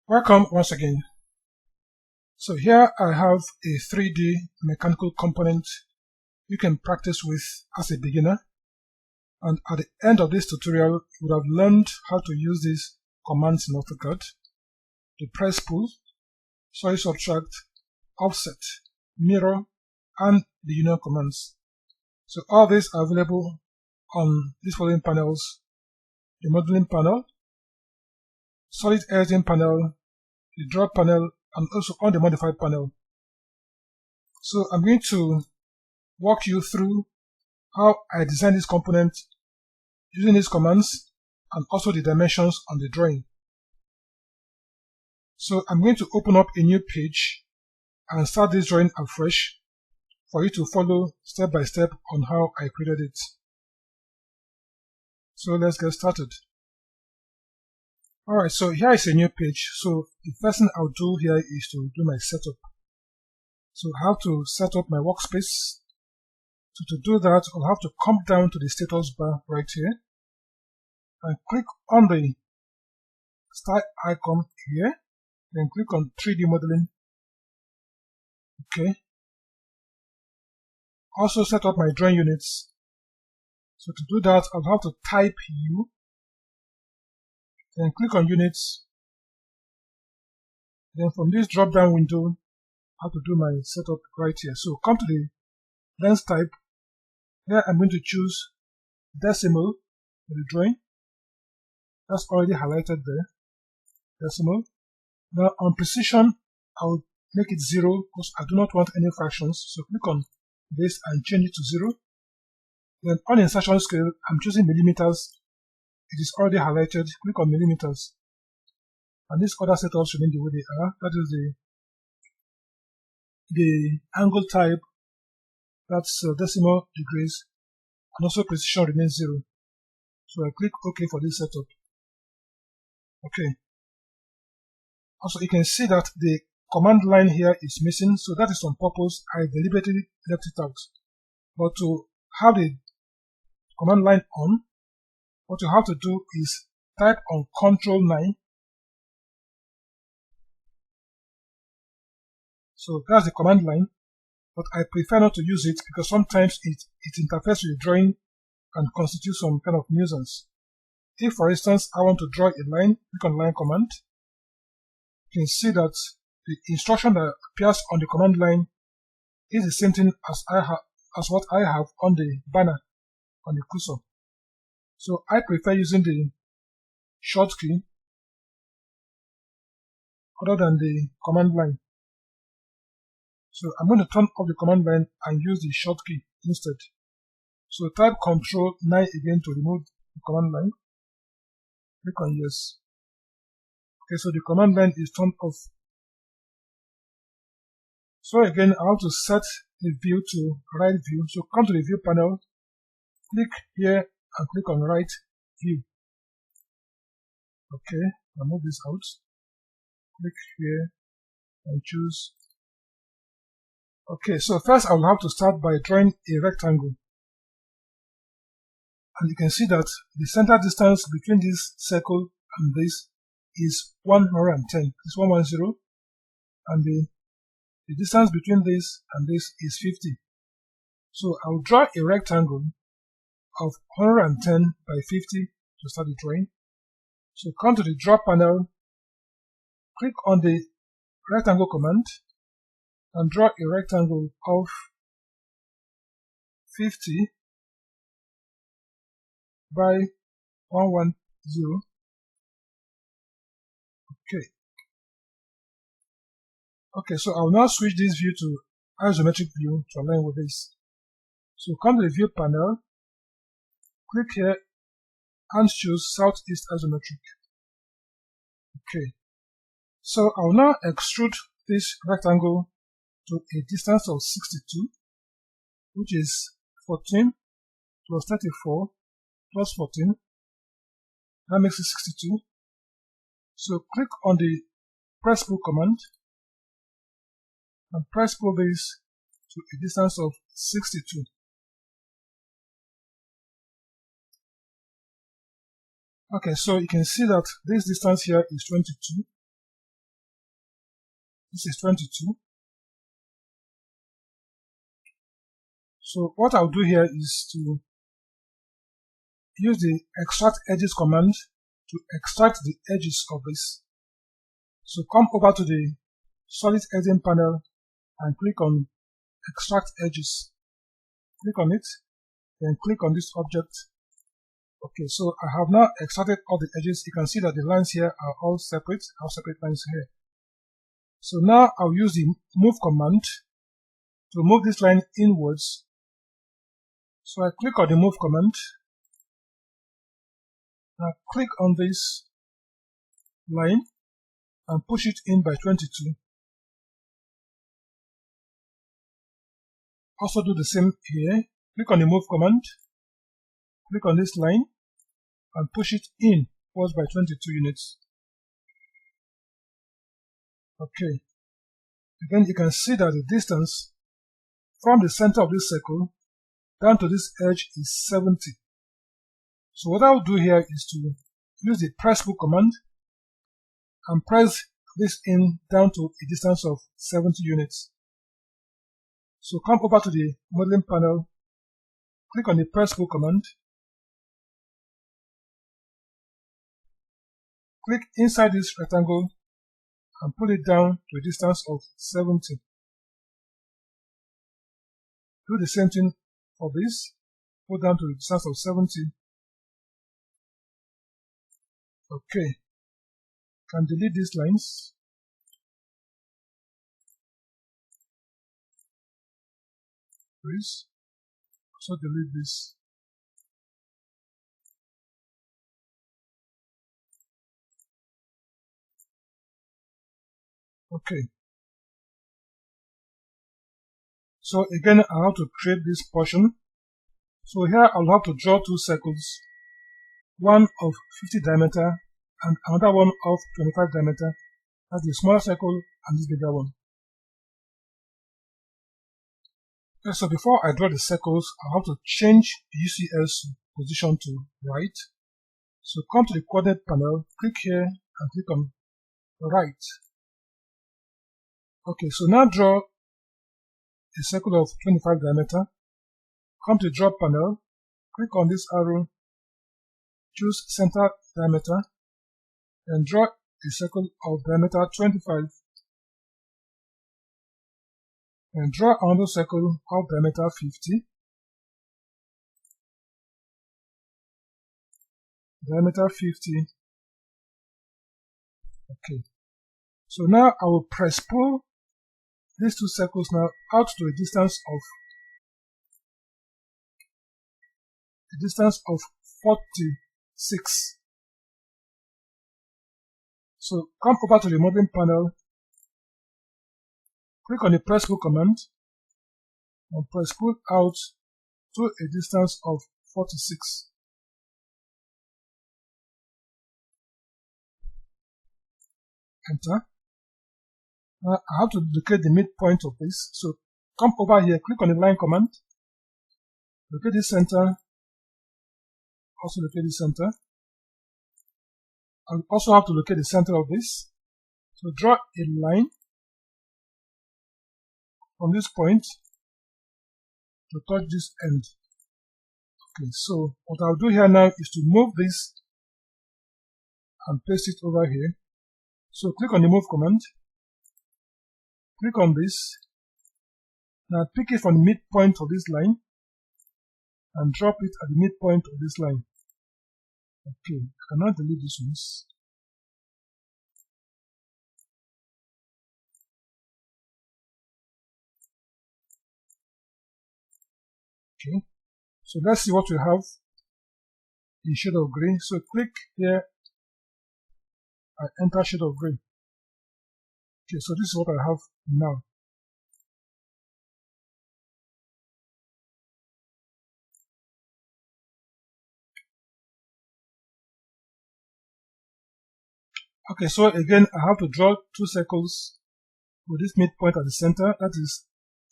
Welcome once again. So here I have a 3D mechanical component you can practice with as a beginner, and at the end of this tutorial you would have learned how to use these commands in AutoCAD: the press pull, solid subtract, offset, mirror, and the union commands. So all these are available on these following panels: the modeling panel, solid editing panel, the draw panel, and also on the modify panel. So I'm going to walk you through how I design this component using these commands and also the dimensions on the drawing. So I'm going to open up a new page and start this drawing afresh for you to follow step by step on how I created it. So let's get started. Alright, so here is a new page. So the first thing I'll do here is to do my setup. So I have to set up my workspace. So to do that, I'll have to come down to the status bar right here and click on the style icon here, then click on 3D modeling. Okay. Also set up my drawing units. So to do that, I'll have to type U, then click on units. Then from this drop down window, I have to do my setup right here. So come to the lens type. Here I'm going to choose decimal for the drawing. That's already highlighted there. Decimal. Now on precision, I'll make it 0 because I do not want any fractions. So click on this and change it to 0. Then on insertion scale, I'm choosing millimeters. It is already highlighted. Click on millimeters. And these other setups remain the way they are. That is the angle type. That's decimal degrees. And also precision remains 0. So I click OK for this setup. Okay. Also, you can see that the command line here is missing, so that is on purpose. I deliberately left it out. But to have the command line on, what you have to do is type on Ctrl 9. So that's the command line, but I prefer not to use it because sometimes it interferes with the drawing and constitutes some kind of nuisance. If, for instance, I want to draw a line, click on line command. You can see that the instruction that appears on the command line is the same thing as what I have on the banner on the cursor. So I prefer using the short key other than the command line. So I'm going to turn off the command line and use the short key instead. So type Ctrl 9 again to remove the command line. Click on yes. Okay, so the command line is turned off. So again, I have to set the view to right view. So come to the view panel, click here and click on right view. Okay, I'll move this out. Click here and choose. Okay, so first I will have to start by drawing a rectangle. And you can see that the center distance between this circle and this is 110. It's 110. And the distance between this and this is 50. So I'll draw a rectangle of 110 by 50 to start the drawing. So come to the draw panel, click on the rectangle command, and draw a rectangle of 50 by 110. Okay. Okay, so I'll now switch this view to isometric view to align with this. So come to the view panel, click here and choose Southeast Isometric. Okay. So I'll now extrude this rectangle to a distance of 62, which is 14 plus 34 plus 14. That makes it 62. So click on the Presspull command and press pull this to a distance of 62. Okay, so you can see that this distance here is 22. This is 22. So what I'll do here is to use the extract edges command to extract the edges of this. So come over to the solid edging panel and click on extract edges. Click on it, then click on this object. Okay, so I have now extracted all the edges. You can see that the lines here are all separate. I have separate lines here. So now I'll use the move command to move this line inwards. So I click on the move command. Now click on this line and push it in by 22. Also do the same here. Click on the move command. Click on this line and push it in forwards by 22 units. Okay. Again, you can see that the distance from the center of this circle down to this edge is 70. So what I'll do here is to use the Presspull command and press this in down to a distance of 70 units. So come over to the modeling panel, click on the Presspull command, click inside this rectangle and pull it down to a distance of 70. Do the same thing for this, pull down to a distance of 70. Okay, can delete these lines. Please also delete this. Okay. So again, I have to create this portion. So here I'll have to draw two circles, one of 50 diameter and another one of 25 diameter. That's the smaller circle and this bigger one. Okay, so before I draw the circles, I'll have to change the UCS position to right. So come to the coordinate panel, click here and click on right. Okay, so now draw a circle of 25 diameter. Come to the draw panel, click on this arrow, choose center diameter, and draw a circle of diameter 25. And draw another circle of diameter 50. Diameter 50. Okay. So now I will press pull these two circles now out to a distance of 46. So come over to the modeling panel, click on the Presspull command and press pull out to a distance of 46. Enter. Now I have to locate the midpoint of this. So come over here, click on the line command, locate the center, also locate the center. I also have to locate the center of this. So draw a line from this point to touch this end. Okay, so what I'll do here now is to move this and paste it over here. So click on the move command, click on this, now pick it from the midpoint of this line and drop it at the midpoint of this line. Okay, I cannot delete these ones. Okay, so let's see what we have in shade of gray. So click here and enter shade of gray. Okay, so this is what I have now. Okay, so again I have to draw two circles with this midpoint at the center, that is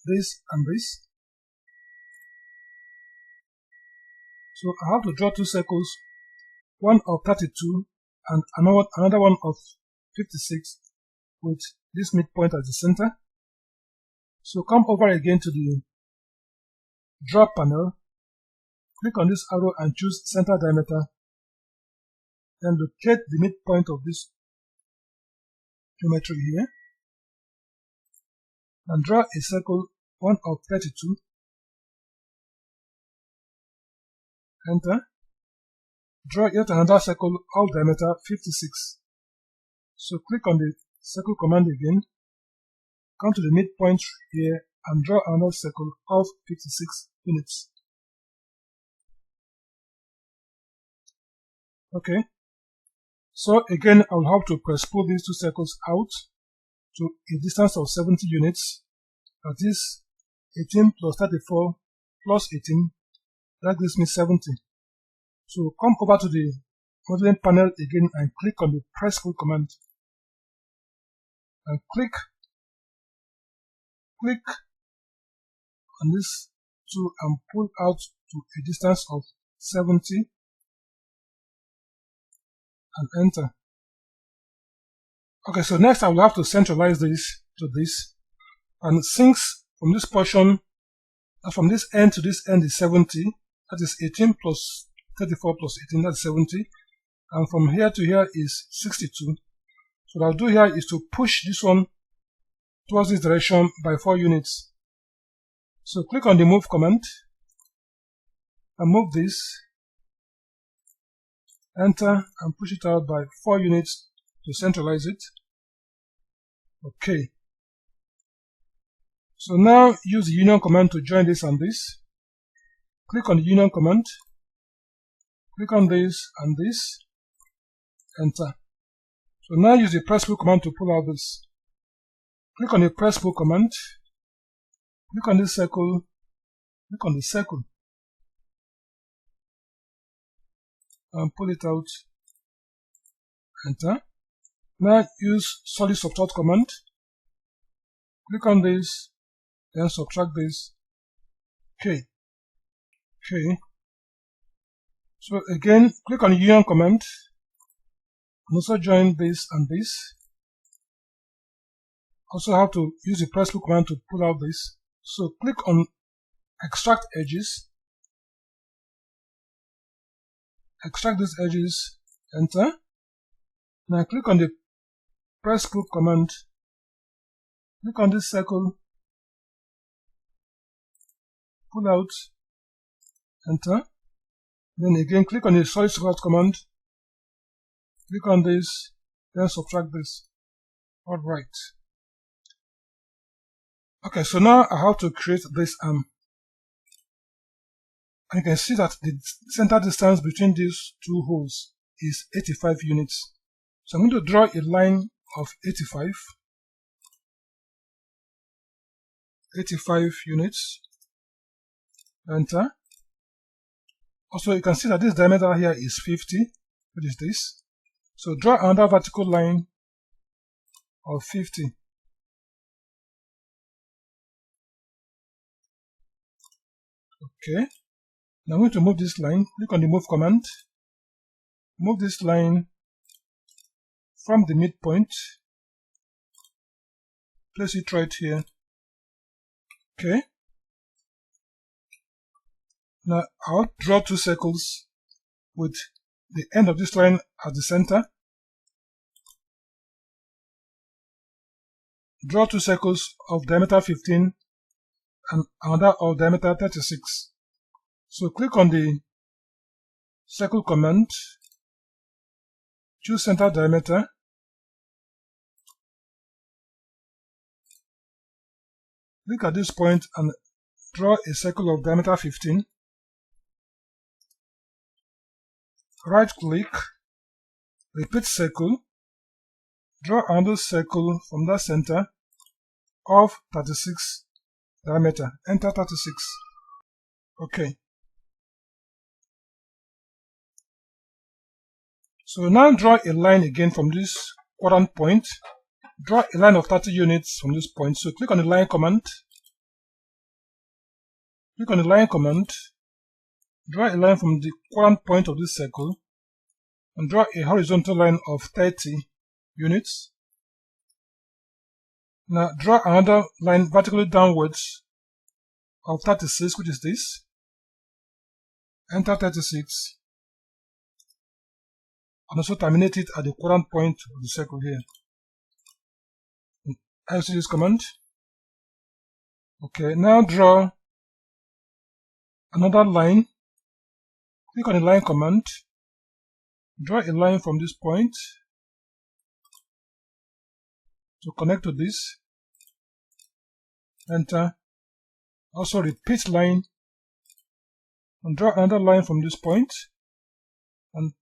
this and this. So I have to draw two circles, one of 32 and another one of 56 with this midpoint as the center. So come over again to the draw panel, click on this arrow and choose center diameter, then locate the midpoint of this geometry here, and draw a circle 1 of 32, enter, draw yet another circle of diameter 56. So click on the circle command again, come to the midpoint here and draw another circle of 56 units. Okay, so again I will have to press pull these two circles out to a distance of 70 units, that is 18 plus 34 plus 18, that gives me 70. So come over to the modeling panel again and click on the Presspull command, and click on this tool and pull out to a distance of 70 and enter. Okay, so next I will have to centralize this to this, and since from this portion, from this end to this end is 70, that is 18 plus 34 plus 18, that's 70, and from here to here is 62. So what I'll do here is to push this one towards this direction by 4 units. So click on the move command and move this, enter and push it out by 4 units to centralize it. Okay. So now use the union command to join this and this. Click on the union command, click on this and this, enter. So now use the Presspull command to pull out this. Click on the Presspull command, click on this circle, click on the circle, and pull it out, enter. Now use solid subtract command, click on this, then subtract this. Okay. So again, click on the union command, and also join this and this. Also have to use the Presspull command to pull out this. So click on extract edges, extract these edges, enter. Now click on the Presspull command, click on this circle, pull out, enter. Then again click on the solid subtract command, click on this, then subtract this. Alright. Okay, so now I have to create this arm. And you can see that the center distance between these two holes is 85 units. So I'm going to draw a line of 85 units, enter. Also you can see that this diameter here is 50, what is this? So draw another vertical line of 50. Okay, now I'm going to move this line, click on the move command, move this line from the midpoint, place it right here. Okay, now I'll draw 2 circles with the end of this line at the center. Draw 2 circles of diameter 15 and another of diameter 36. So click on the circle command, choose center diameter, click at this point and draw a circle of diameter 15. Right click, repeat circle, draw another circle from that center of 36 diameter, enter 36. Okay. So now draw a line again from this quadrant point. Draw a line of 30 units from this point. So click on the line command. Click on the line command. Draw a line from the quadrant point of this circle and draw a horizontal line of 30 units. Now draw another line vertically downwards of 36, which is this. Enter 36. And also terminate it at the quadrant point of the circle here. Execute this command. Okay, now draw another line. Click on the line command. Draw a line from this point to connect to this. Enter. Also repeat line and draw another line from this point and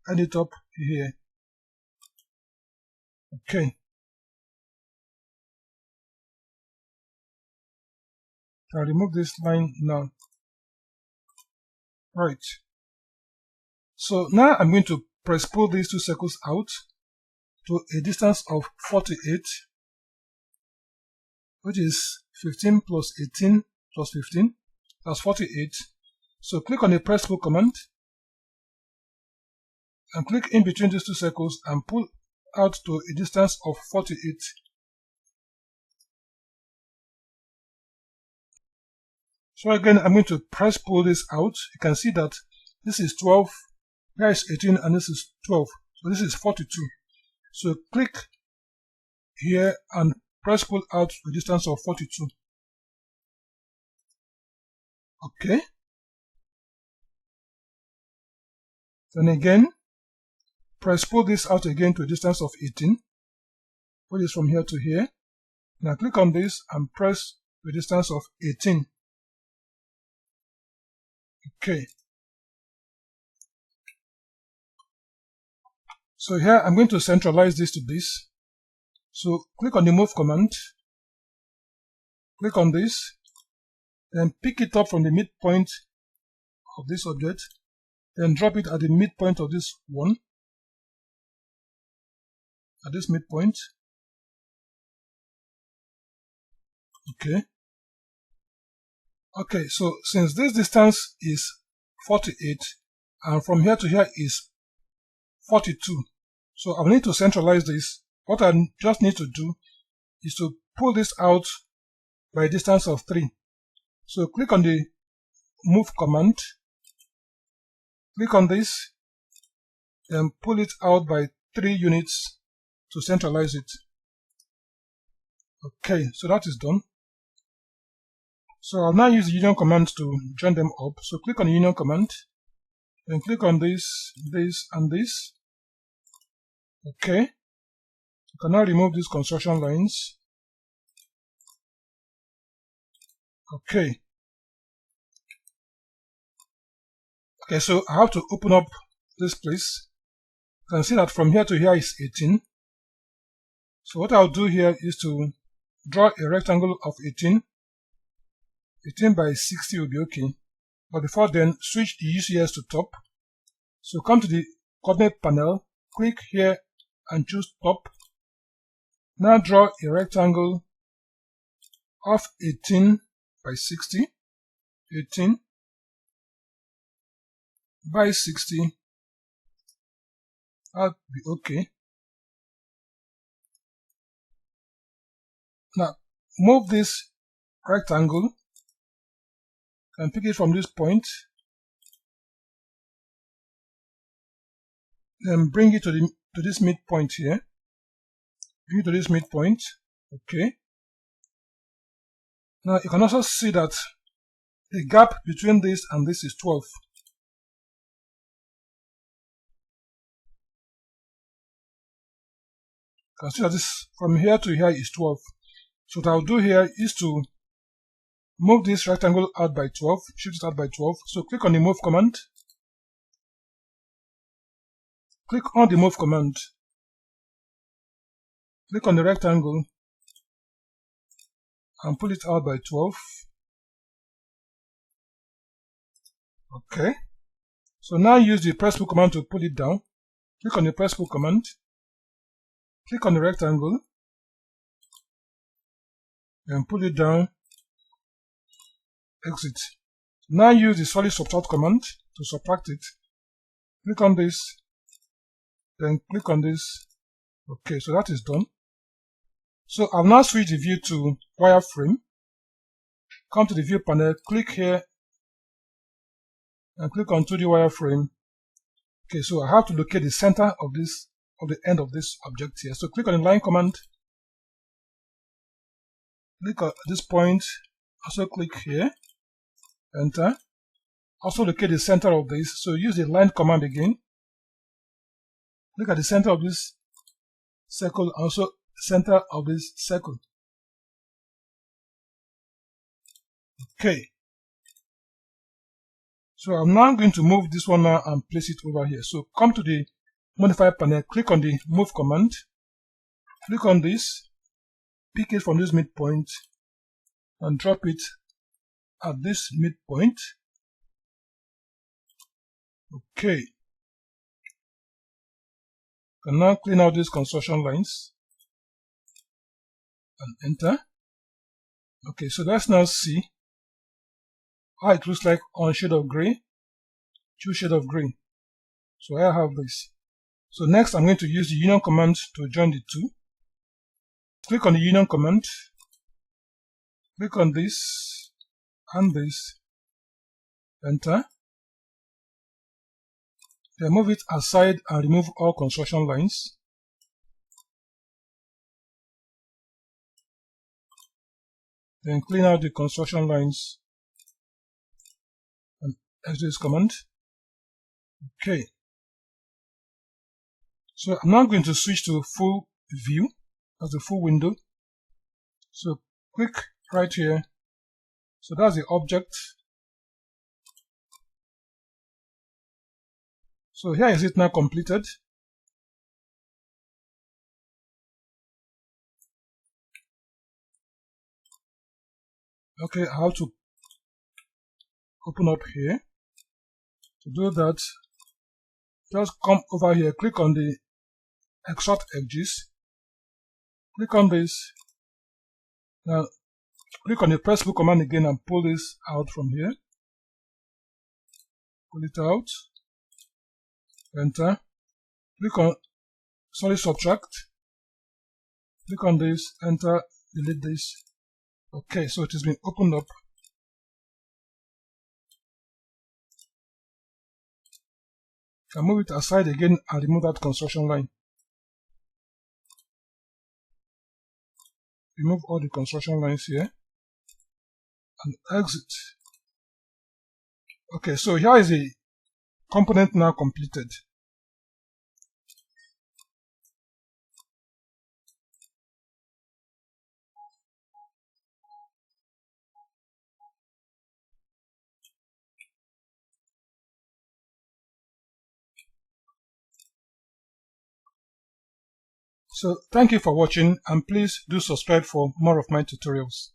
add it up here. Okay. I'll remove this line now. Right. So now I'm going to press pull these two circles out to a distance of 48, which is 15 plus 18 plus 15. That's 48. So click on the press pull command and click in between these two circles and pull out to a distance of 48. So again, I'm going to press pull this out. You can see that this is 12, here is 18, and this is 12. So this is 42. So click here and press pull out to a distance of 42. Okay. Then again, press pull this out again to a distance of 18, which is from here to here. Now click on this and press to a distance of 18. Okay. So here I'm going to centralize this to this. So click on the move command. Click on this. Then pick it up from the midpoint of this object. Then drop it at the midpoint of this one. At this midpoint. Okay. Okay, so since this distance is 48 and from here to here is 42, so I will need to centralize this. What I just need to do is to pull this out by a distance of 3. So click on the move command, click on this, and pull it out by 3 units to centralize it. Okay, so that is done. So I'll now use the union command to join them up. So click on the union command, then click on this, this, and this. Okay. You can now remove these construction lines. Okay. Okay, so I have to open up this place. You can see that from here to here is 18. So what I'll do here is to draw a rectangle of 18. 18 by 60 will be okay. But before then, switch the UCS to top. So come to the coordinate panel, click here and choose top. Now draw a rectangle of 18 by 60. 18 by 60. That'll be okay. Now move this rectangle and pick it from this point, then bring it to this midpoint here. Bring it to this midpoint. Okay. Now you can also see that the gap between this and this is 12. You can see that this from here to here is 12. So what I'll do here is to move this rectangle out by 12, shift it out by 12. So click on the move command. Click on the move command. Click on the rectangle and pull it out by 12. Okay. So now use the Presspull command to pull it down. Click on the Presspull command. Click on the rectangle and pull it down. Exit. Now use the solid subtract command to subtract it. Click on this, then click on this. Okay, so that is done. So I'll now switch the view to wireframe. Come to the view panel, click here and click on 2D wireframe. Okay, so I have to locate the center of the end of this object here. So click on the line command, click on this point, also click here, enter. Also locate the center of this. So use the line command again. Look at the center of this circle, also center of this circle. Okay. So I'm now going to move this one now and place it over here. So come to the modify panel, click on the move command, click on this, pick it from this midpoint and drop it at this midpoint. Okay. You can now clean out these construction lines and enter. Okay, so let's now see how it looks like on shade of gray, choose shade of green. So I have this. So next I'm going to use the union command to join the two. Click on the union command, click on this and this, enter. Then move it aside and remove all construction lines. Then clean out the construction lines and exit this command. Okay. So I'm now going to switch to full view, that's the full window. So click right here. So that's the object. So here is it now completed. Okay, I have to open up here. To do that, just come over here, click on the extract edges, click on this. Now click on the Presspull command again and pull this out from here. Pull it out. Enter. Click on solid subtract. Click on this. Enter. Delete this. Okay, so it has been opened up. You can move it aside again and remove that construction line. Remove all the construction lines here and exit. Okay, so here is the component now completed. So thank you for watching and please do subscribe for more of my tutorials.